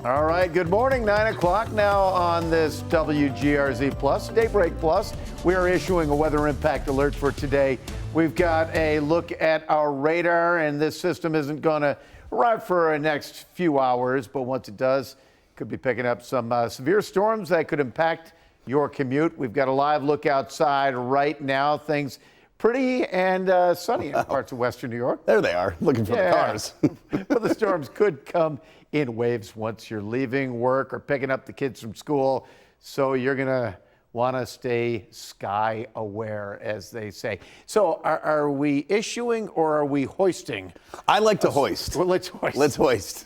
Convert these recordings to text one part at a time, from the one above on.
All right, good morning. 9 o'clock now on this WGRZ-Plus, Daybreak-Plus. We are issuing a weather impact alert for today. We've got a look at our radar, and this system isn't going to arrive for the next few hours, but once it does, could be picking up some severe storms that could impact your commute. We've got a live look outside right now. Things pretty and sunny in parts of western New York. There they are, looking for the cars. But the storms could come in waves once you're leaving work or picking up the kids from school. So you're going to want to stay sky aware, as they say. So are we issuing or are we hoisting? I like to hoist. Well, let's hoist. Let's hoist.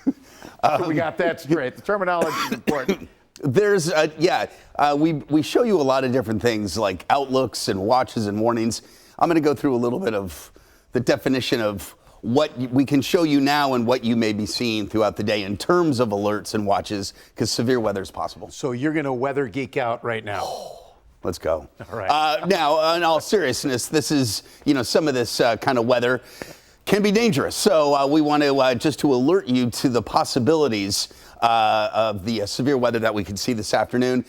We got that straight. The terminology is important. There's, we show you a lot of different things like outlooks and watches and warnings. I'm going to go through a little bit of the definition of what we can show you now and what you may be seeing throughout the day in terms of alerts and watches, because severe weather is possible. So you're going to weather geek out right now. Let's go. All right. Now, in all seriousness, this is, some of this kind of weather can be dangerous. So we want to just to alert you to the possibilities of the severe weather that we can see this afternoon,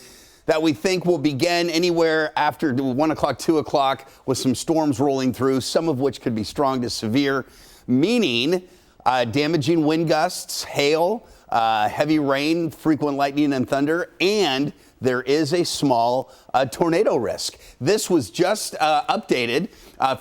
that we think will begin anywhere after 1 o'clock, 2 o'clock, with some storms rolling through, some of which could be strong to severe, meaning damaging wind gusts, hail, heavy rain, frequent lightning and thunder, and there is a small tornado risk. This was just updated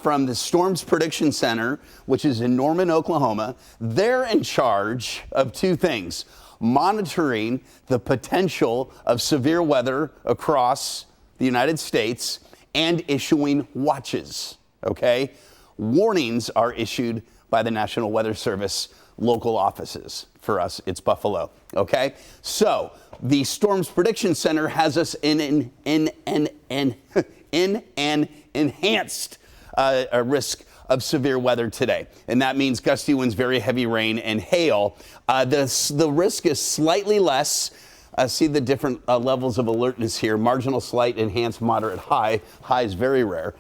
from the Storms Prediction Center, which is in Norman, Oklahoma. They're in charge of two things: monitoring the potential of severe weather across the United States and issuing watches, okay? Warnings are issued by the National Weather Service local offices. For us, it's Buffalo, okay? So the Storms Prediction Center has us in an enhanced risk of severe weather today. And that means gusty winds, very heavy rain, and hail. The risk is slightly less. See the different levels of alertness here. Marginal, slight, enhanced, moderate, high. High is very rare.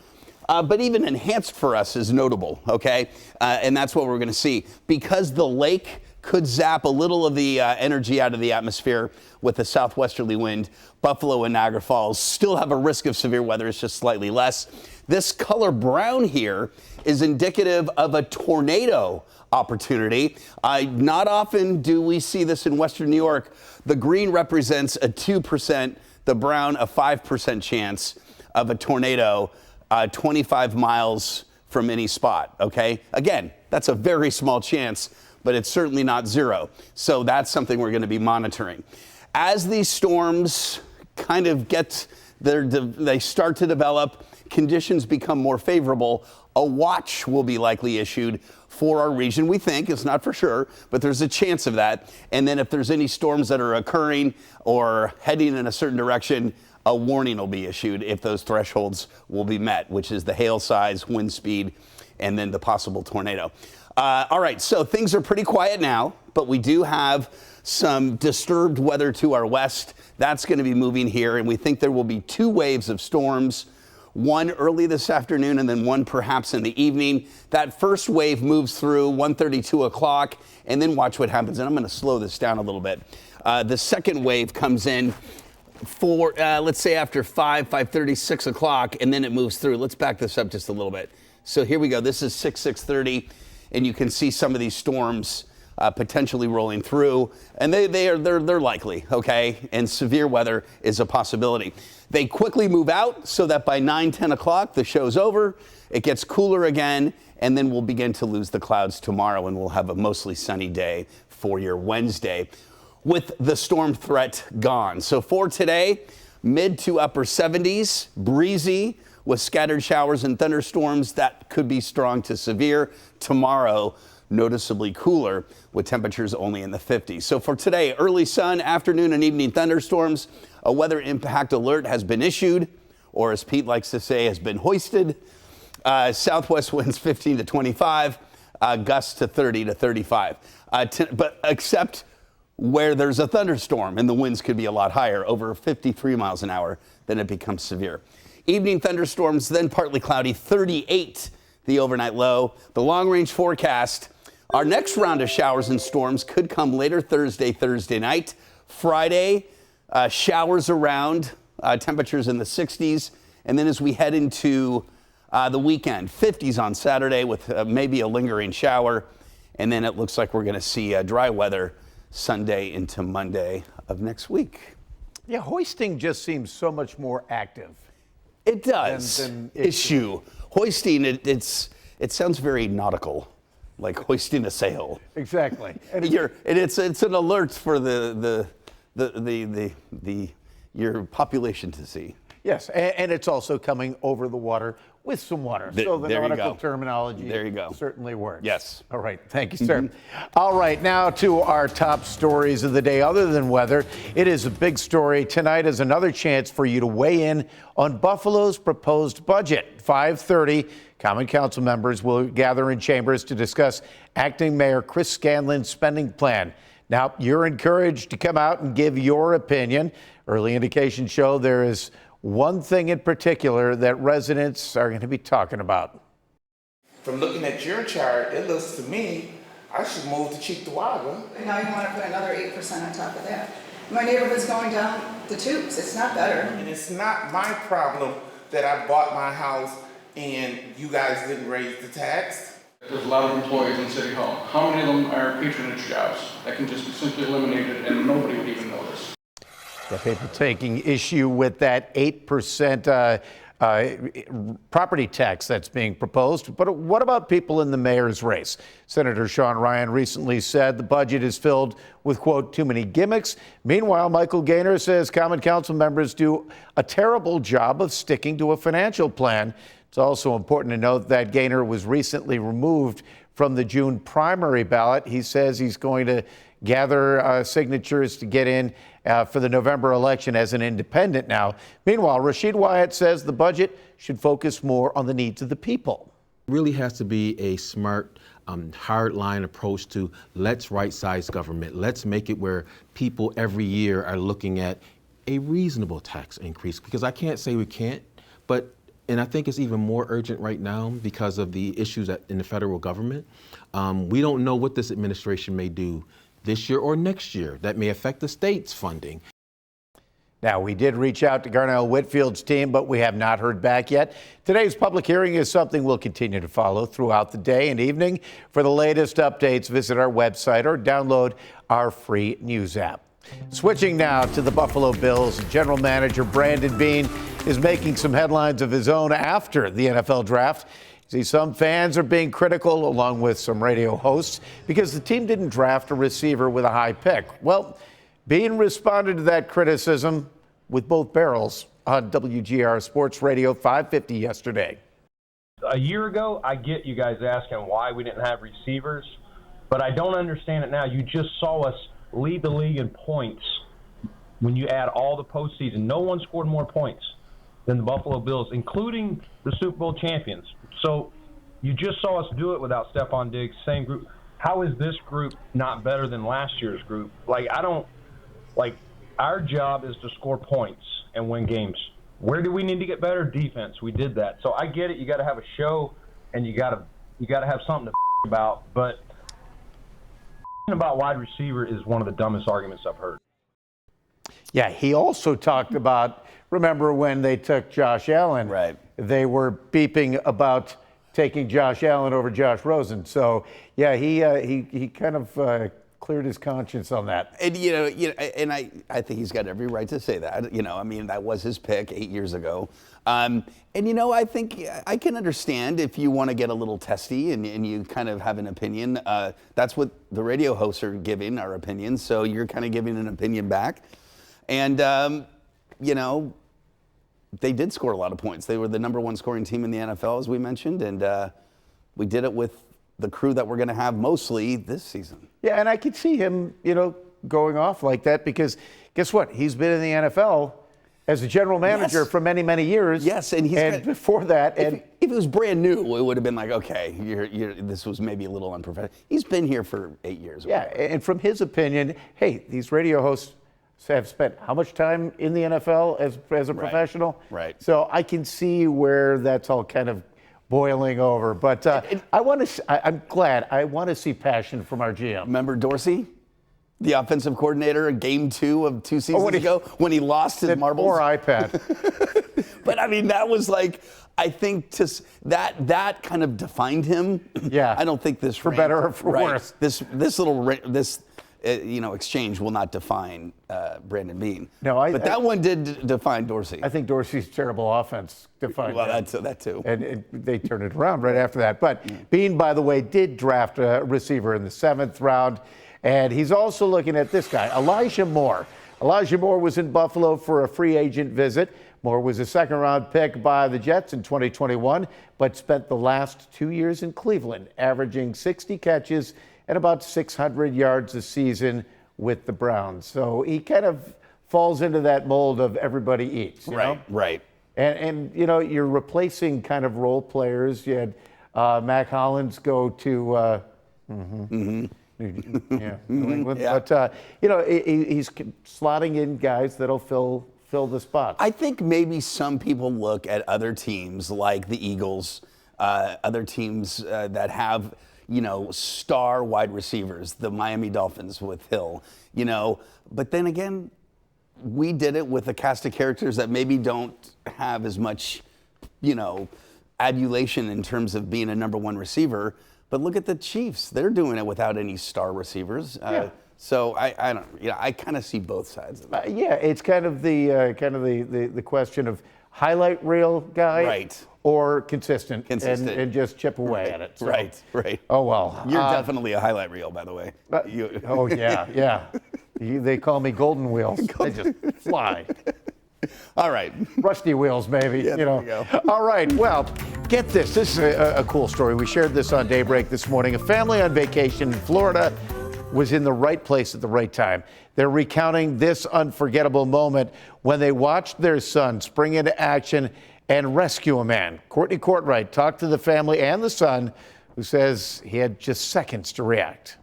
But even enhanced for us is notable, okay? And that's what we're going to see. Because the lake could zap a little of the energy out of the atmosphere with the southwesterly wind, Buffalo and Niagara Falls still have a risk of severe weather. It's just slightly less. This color brown here is indicative of a tornado opportunity. Not often do we see this in western New York. The green represents a 2%, the brown a 5% chance of a tornado 25 miles from any spot, okay? Again, that's a very small chance, but it's certainly not zero. So that's something we're going to be monitoring. As these storms kind of they start to develop, conditions become more favorable, a watch will be likely issued for our region. We think, it's not for sure, but there's a chance of that. And then if there's any storms that are occurring or heading in a certain direction, a warning will be issued if those thresholds will be met, which is the hail size, wind speed, and then the possible tornado. All right, so things are pretty quiet now, but we do have some disturbed weather to our west. That's going to be moving here, and we think there will be two waves of storms, one early this afternoon and then one perhaps in the evening. That first wave moves through 1:30, 2 o'clock, and then watch what happens. And I'm going to slow this down a little bit. The second wave comes in for, let's say, after 5:30, 6 o'clock, and then it moves through. Let's back this up just a little bit. So here we go. This is 6:30, and you can see some of these storms potentially rolling through, and they're likely, okay? And severe weather is a possibility. They quickly move out so that by 9, 10 o'clock, the show's over. It gets cooler again, and then we'll begin to lose the clouds tomorrow, and we'll have a mostly sunny day for your Wednesday, with the storm threat gone. So for today, mid to upper 70s, breezy with scattered showers and thunderstorms that could be strong to severe. Tomorrow, noticeably cooler with temperatures only in the 50s. So for today, early sun, afternoon and evening thunderstorms. A weather impact alert has been issued, or as Pete likes to say, has been hoisted. Southwest winds 15 to 25, gusts to 30 to 35. But except where there's a thunderstorm, and the winds could be a lot higher, over 53 miles an hour, then it becomes severe. Evening thunderstorms, then partly cloudy, 38 the overnight low. The long-range forecast, our next round of showers and storms could come later Thursday night, Friday, showers around, temperatures in the 60s. And then as we head into the weekend, 50s on Saturday with maybe a lingering shower. And then it looks like we're going to see dry weather Sunday into Monday of next week. Yeah, hoisting just seems so much more active. It does. Than issue. Hoisting, it sounds very nautical, like hoisting a sail. Exactly. And it's an alert for your population to see. Yes, and it's also coming over the water with some water. So the nautical terminology certainly works. Yes. All right. Thank you, sir. All right. Now to our top stories of the day. Other than weather, it is a big story. Tonight is another chance for you to weigh in on Buffalo's proposed budget. 5:30, Common Council members will gather in chambers to discuss acting Mayor Chris Scanlon's spending plan. Now, you're encouraged to come out and give your opinion. Early indications show there is one thing in particular that residents are going to be talking about. From looking at your chart, it looks to me I should move to Cheektowaga. And now you want to put another 8% on top of that. My neighborhood's going down the tubes. It's not better. And it's not my problem that I bought my house and you guys didn't raise the tax. There's a lot of employees in City Hall. How many of them are patronage jobs that can just be simply eliminated and nobody would even notice? The people taking issue with that 8% property tax that's being proposed. But what about people in the mayor's race? Senator Sean Ryan recently said the budget is filled with, quote, too many gimmicks. Meanwhile, Michael Gaynor says Common Council members do a terrible job of sticking to a financial plan. It's also important to note that Gaynor was recently removed from the June primary ballot. He says he's going to gather signatures to get in for the November election as an independent now. Meanwhile, Rashid Wyatt says the budget should focus more on the needs of the people. It really has to be a smart, hard-line approach to let's right-size government. Let's make it where people every year are looking at a reasonable tax increase, because I can't say we can't, and I think it's even more urgent right now because of the issues in the federal government. We don't know what this administration may do this year or next year that may affect the state's funding. Now, we did reach out to Garnell Whitfield's team, but we have not heard back yet. Today's public hearing is something we'll continue to follow throughout the day and evening. For the latest updates, visit our website or download our free news app. Switching now to the Buffalo Bills, general manager Brandon Beane is making some headlines of his own after the NFL draft. See, some fans are being critical, along with some radio hosts, because the team didn't draft a receiver with a high pick. Well, Beane responded to that criticism with both barrels on WGR Sports Radio 550 yesterday. A year ago, I get you guys asking why we didn't have receivers, but I don't understand it now. You just saw us lead the league in points when you add all the postseason. No one scored more points than the Buffalo Bills, including the Super Bowl champions. So you just saw us do it without Stephon Diggs, same group. How is this group not better than last year's group? Our job is to score points and win games. Where do we need to get better? Defense. We did that. So I get it. You got to have a show and you got to have something to about, but about wide receiver is one of the dumbest arguments I've heard. Yeah, he also talked about, remember when they took Josh Allen? Right. They were beeping about taking Josh Allen over Josh Rosen. So, yeah, he kind of cleared his conscience on that. And, and I think he's got every right to say that. That was his pick 8 years ago. I think I can understand if you want to get a little testy and you kind of have an opinion. That's what the radio hosts are giving, our opinions. So you're kind of giving an opinion back. And, they did score a lot of points. They were the number one scoring team in the NFL, as we mentioned. And we did it with the crew that we're going to have mostly this season. Yeah, and I could see him, going off like that because guess what? He's been in the NFL as a general manager for many, many years. Yes, and before that, if it was brand new, it would have been like, okay, this was maybe a little unprofessional. He's been here for 8 years. Yeah, and from his opinion, hey, these radio hosts have spent how much time in the NFL as a professional? Right. So I can see where that's all kind of boiling over. But I'm glad. I want to see passion from our GM. Remember Dorsey? The offensive coordinator in game 2 of 2 seasons ago when he lost his marbles. Or iPad. But I mean, that was like, I think that kind of defined him. Yeah. I don't think this For better or for worse. This exchange will not define Brandon Beane. No, but that one did define Dorsey. I think Dorsey's terrible offense defined Well, him. that too. And they turned it around right after that. But Beane, by the way, did draft a receiver in the 7th round. And he's also looking at this guy, Elijah Moore. Elijah Moore was in Buffalo for a free agent visit. Moore was a 2nd-round pick by the Jets in 2021, but spent the last 2 years in Cleveland, averaging 60 catches and about 600 yards a season with the Browns. So he kind of falls into that mold of everybody eats. You know? Right. And you know, you're replacing kind of role players. You had Mac Hollins go to New England. Yeah. But you know, he's slotting in guys that'll fill the spots. I think maybe some people look at other teams like the Eagles, other teams that have, you know, star wide receivers, the Miami Dolphins with Hill, you know, but then again, we did it with a cast of characters that maybe don't have as much, you know, adulation in terms of being a #1 receiver. But look at the Chiefs; they're doing it without any star receivers. So I don't, you know, I kind of see both sides of it. Yeah, it's kind of the question of highlight reel guy, Right. or consistent. Consistent. And just chip away at it. So. Right. Oh well, You're definitely a highlight reel, by the way. Oh yeah. They call me Golden Wheels. They just fly. All right. Rusty wheels, maybe. Yeah, you know. there you go. All right. Well, get this. This is a cool story. We shared this on Daybreak this morning. A family on vacation in Florida was in the right place at the right time. They're recounting this unforgettable moment when they watched their son spring into action and rescue a man. Courtney Courtwright talked to the family and the son, who says he had just seconds to react.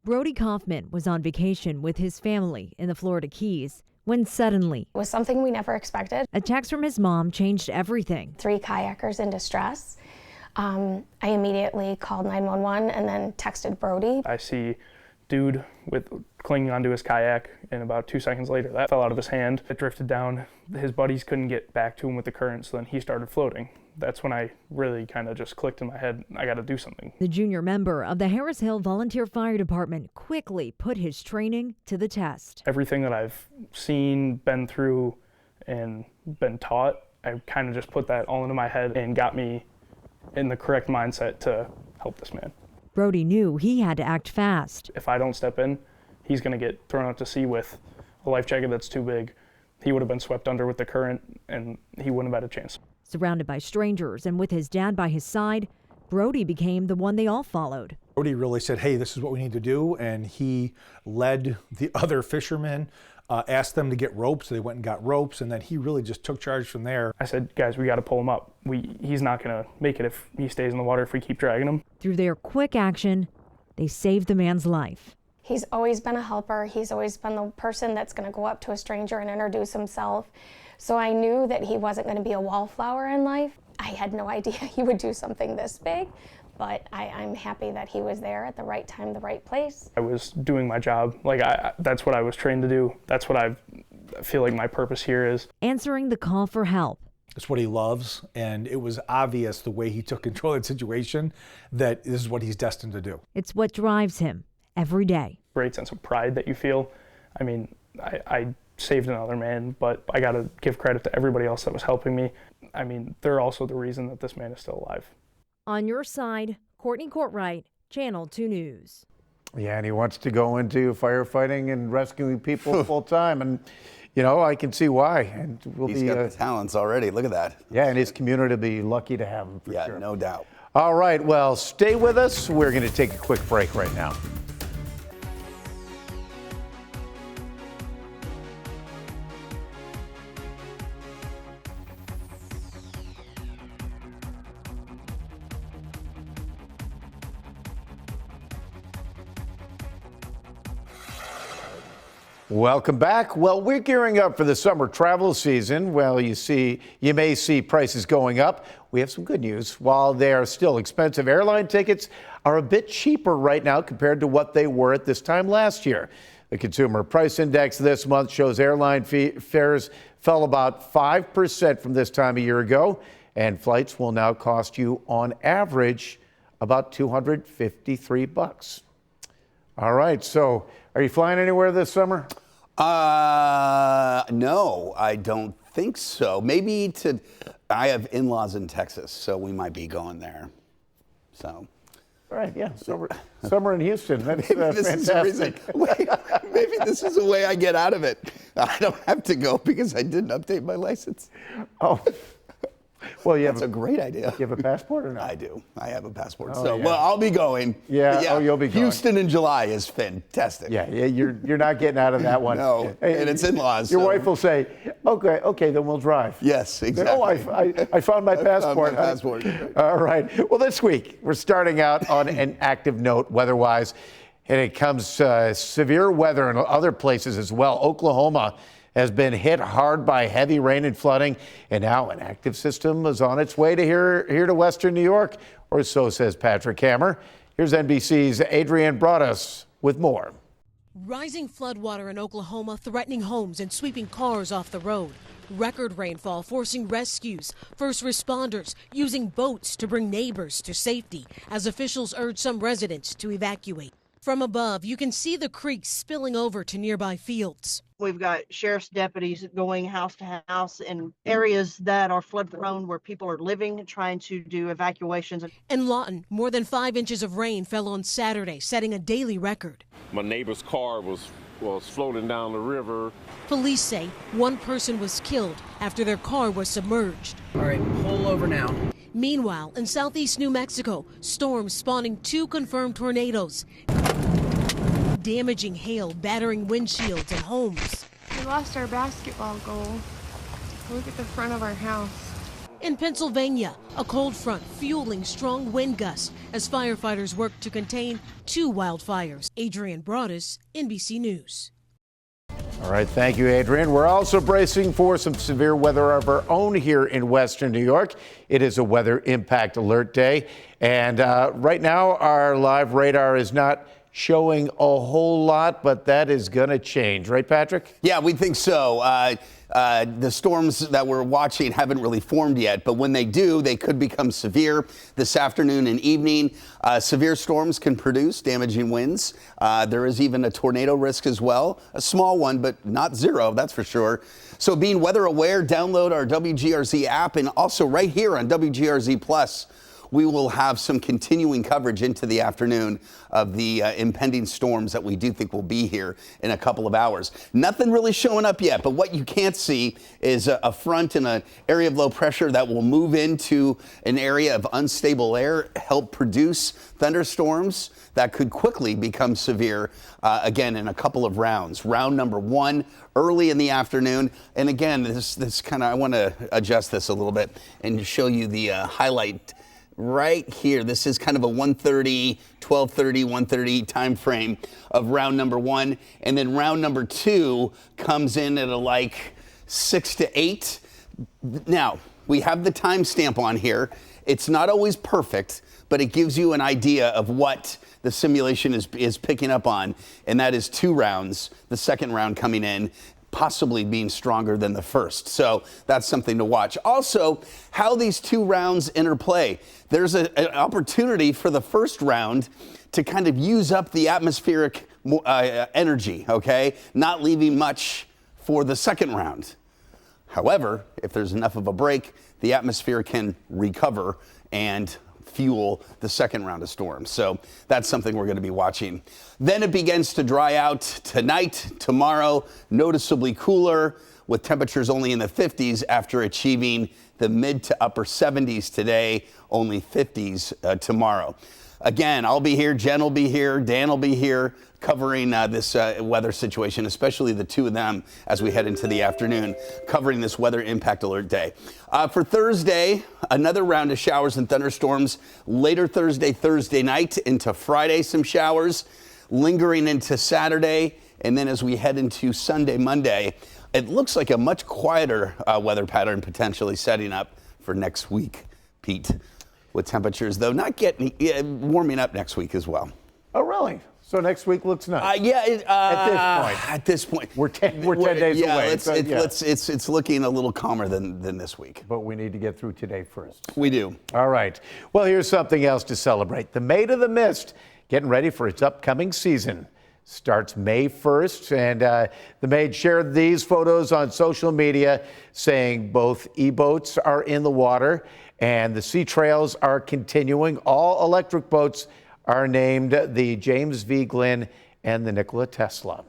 Brody Kaufman was on vacation with his family in the Florida Keys when suddenly It was something we never expected. a text from his mom changed everything. 3 kayakers in distress. I immediately called 911 and then texted Brody. I see dude clinging onto his kayak, and about 2 seconds later that fell out of his hand. It drifted down. His buddies couldn't get back to him with the current, so then he started floating. That's when I really kind of just clicked in my head, I got to do something. The junior member of the Harris Hill Volunteer Fire Department quickly put his training to the test. Everything that I've seen, been through, and been taught, I kind of just put that all into my head and got me in the correct mindset to help this man. Brody knew he had to act fast. If I don't step in, he's going to get thrown out to sea with a life jacket that's too big. He would have been swept under with the current, and he wouldn't have had a chance. Surrounded by strangers and with his dad by his side, Brody became the one they all followed. Brody really said, hey, this is what we need to do, and he led the other fishermen, asked them to get ropes, so they went and got ropes, and then he really just took charge from there. I said, guys, we got to pull him up. He's not going to make it if he stays in the water if we keep dragging him. Through their quick action, they saved the man's life. He's always been a helper. He's always been the person that's going to go up to a stranger and introduce himself. So I knew that he wasn't going to be a wallflower in life. I had no idea he would do something this big, but I'm happy that he was there at the right time, the right place. I was doing my job. That's what I was trained to do. That's what I feel like my purpose here is. Answering the call for help. It's what he loves, and it was obvious the way he took control of the situation that this is what he's destined to do. It's what drives him every day. Great sense of pride that you feel. I mean, I saved another man, but I got to give credit to everybody else that was helping me. I mean, they're also the reason that this man is still alive. On your side, Courtney Courtwright, Channel 2 News. Yeah, and he wants to go into firefighting and rescuing people full time, and you know, I can see why. And He's got the talents already. Look at that. Yeah, and his community will be lucky to have him. For sure. No doubt. All right, well, stay with us. We're going to take a quick break right now. Welcome back. Well, we're gearing up for the summer travel season. Well, you may see prices going up. We have some good news. While they are still expensive, airline tickets are a bit cheaper right now compared to what they were at this time last year. The Consumer Price Index this month shows airline fares fell about 5% from this time a year ago, and flights will now cost you on average about $253. All right, so are you flying anywhere this summer? No, I don't think so. Maybe I have in-laws in Texas, so we might be going there. So. All right, yeah, summer in Houston. That's fantastic. Maybe this is a way I get out of it. I don't have to go because I didn't update my license. Oh. Well, That's a great idea. You have a passport or not? I do. I have a passport. Oh, yeah. Well, I'll be going. Yeah. Oh, you'll be going. Houston in July is fantastic. Yeah. You're not getting out of that one. No, and it's in-laws. Your wife will say, okay, then we'll drive. Yes, exactly. Oh, I found my passport. All right. Well, this week we're starting out on an active note weather-wise, and it comes severe weather in other places as well. Oklahoma has been hit hard by heavy rain and flooding, and now an active system is on its way to here to western New York, or so says Patrick Hammer. Here's NBC's Adrienne Broaddus with more. Rising floodwater in Oklahoma threatening homes and sweeping cars off the road. Record rainfall forcing rescues, first responders using boats to bring neighbors to safety as officials urge some residents to evacuate. From above, you can see the creek spilling over to nearby fields. We've got sheriff's deputies going house to house in areas that are flood prone where people are living, trying to do evacuations. In Lawton, more than 5 inches of rain fell on Saturday, setting a daily record. My neighbor's car was floating down the river. Police say one person was killed after their car was submerged. All right, pull over now. Meanwhile, in southeast New Mexico, storms spawning 2 confirmed tornadoes. Damaging hail, battering windshields and homes. We lost our basketball goal. Look at the front of our house. In Pennsylvania, a cold front fueling strong wind gusts as firefighters work to contain 2 wildfires. Adrienne Broaddus, NBC News. All right, thank you, Adrienne. We're also bracing for some severe weather of our own here in western New York. It is a weather impact alert day, and right now our live radar is not showing a whole lot, but that is going to change, right, Patrick? Yeah, we think so. The storms that we're watching haven't really formed yet, but when they do, they could become severe this afternoon and evening. Severe storms can produce damaging winds. There is even a tornado risk as well, a small one, but not zero, that's for sure. So being weather aware, download our WGRZ app, and also right here on WGRZ+. We will have some continuing coverage into the afternoon of the impending storms that we do think will be here in a couple of hours. Nothing really showing up yet, but what you can't see is a front and an area of low pressure that will move into an area of unstable air, help produce thunderstorms that could quickly become severe again in a couple of rounds. Round number 1 early in the afternoon. And again, this kind of, I want to adjust this a little bit and show you the highlight right here. This is kind of a 1:30, 12:30, 1:30 time frame of round number 1. And then round number 2 comes in at like 6 to 8. Now, we have the timestamp on here. It's not always perfect, but it gives you an idea of what the simulation is picking up on. And that is 2 rounds, the second round coming in, possibly being stronger than the first. So that's something to watch. Also, how these 2 rounds interplay. There's an opportunity for the first round to kind of use up the atmospheric energy, okay? Not leaving much for the second round. However, if there's enough of a break, the atmosphere can recover and fuel the second round of storms. So that's something we're going to be watching. Then it begins to dry out tonight, tomorrow, noticeably cooler with temperatures only in the 50s after achieving the mid to upper 70s today, only 50s tomorrow. Again, I'll be here, Jen will be here, Dan will be here covering this weather situation, especially the 2 of them as we head into the afternoon, covering this weather impact alert day. For Thursday, another round of showers and thunderstorms. Later Thursday night into Friday, some showers lingering into Saturday. And then as we head into Sunday, Monday, it looks like a much quieter weather pattern potentially setting up for next week, Pete, with temperatures, though, not getting warming up next week as well. Oh, really? So next week looks nice. At this point, we're 10 days away. It's looking a little calmer than this week. But we need to get through today first. We do. All right. Well, here's something else to celebrate. The Maid of the Mist getting ready for its upcoming season. Starts May 1st, and the Maid shared these photos on social media saying both e-boats are in the water and the sea trails are continuing. All electric boats are named the James V. Glynn and the Nikola Tesla.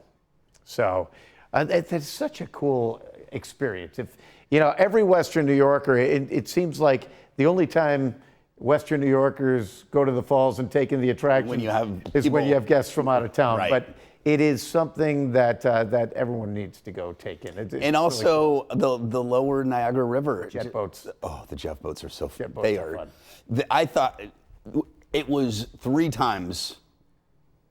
So that's such a cool experience. If every Western New Yorker, it seems like the only time Western New Yorkers go to the falls and take in the attraction when you have guests from out of town. Right. But it is something that that everyone needs to go take in. It's and also really cool. the lower Niagara River. Jet boats. Oh, the jet boats are so fun. They are fun. I thought it was 3 times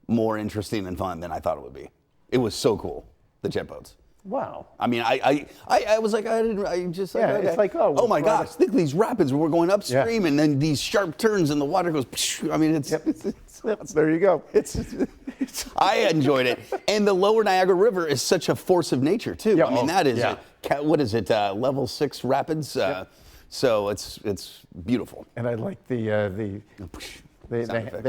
more interesting and fun than I thought it would be. It was so cool, the jet boats. Wow. I mean, I was like, it's like, oh my gosh, think of these rapids where we're going upstream and then these sharp turns and the water goes, I mean, there you go. I enjoyed it. And the lower Niagara River is such a force of nature too. I mean, that is, what is it, level 6 rapids? So it's beautiful. And I like the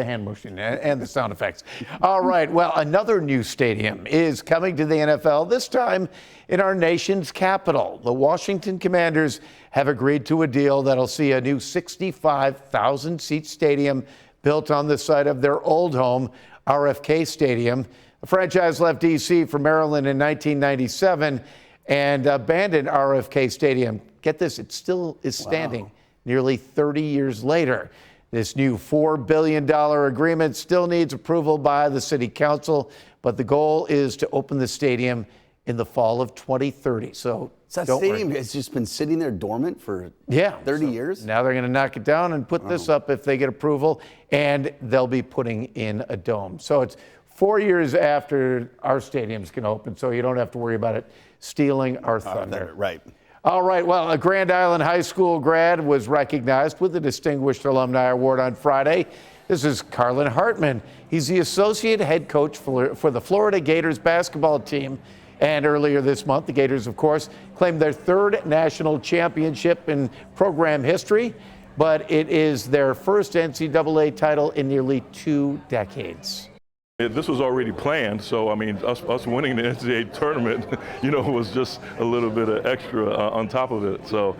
hand motion and the sound effects. All right, well, another new stadium is coming to the NFL, this time in our nation's capital. The Washington Commanders have agreed to a deal that'll see a new 65,000-seat stadium built on the site of their old home, RFK Stadium. The franchise left D.C. for Maryland in 1997 and abandoned RFK Stadium. Get this, it still is standing nearly 30 years later. This new $4 billion agreement still needs approval by the city council, but the goal is to open the stadium in the fall of 2030. So that stadium has just been sitting there dormant for 30 years? Now they're going to knock it down and put this up if they get approval, and they'll be putting in a dome. So it's 4 years after our stadium's going to open, so you don't have to worry about it stealing our thunder. Right. All right, well, a Grand Island High School grad was recognized with a Distinguished Alumni Award on Friday. This is Carlin Hartman. He's the associate head coach for the Florida Gators basketball team. And earlier this month, the Gators, of course, claimed their 3rd national championship in program history, but it is their first NCAA title in nearly 2 decades. This was already planned, so I mean, us winning the NCAA tournament, was just a little bit of extra on top of it. So,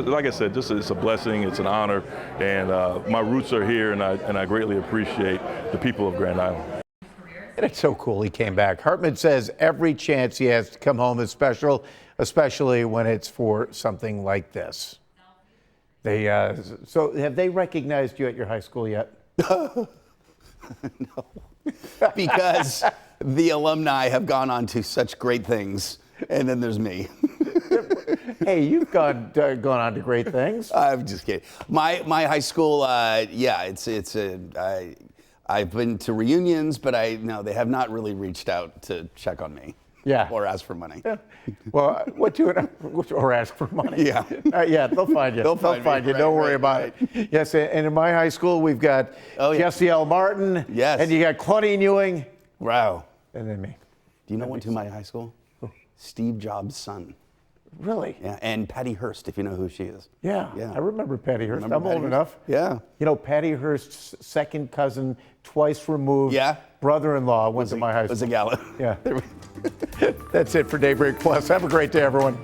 like I said, it's a blessing, it's an honor, and my roots are here, and I greatly appreciate the people of Grand Island. And it's so cool he came back. Hartman says every chance he has to come home is special, especially when it's for something like this. So have they recognized you at your high school yet? No, because the alumni have gone on to such great things, and then there's me. Hey, you've gone on to great things. I'm just kidding. My high school, I've been to reunions, but they have not really reached out to check on me. Yeah. Or ask for money. Yeah. Well, or ask for money. Yeah. They'll find you. They'll find you. Don't worry about it. Yes, and in my high school, we've got Jesse L. Martin. Yes. And you got Claudine Ewing. Wow. And then me. Do you know went to my high school? Steve Jobs' son. Really? Yeah, and Patty Hearst, if you know who she is. Yeah. I remember Patty Hearst. I'm old Hearst? enough. Yeah. Patty Hearst's second cousin, twice removed. Yeah. Brother-in-law went to my high school. Was a Gallivan. Yeah. That's it for Daybreak Plus. Have a great day, everyone.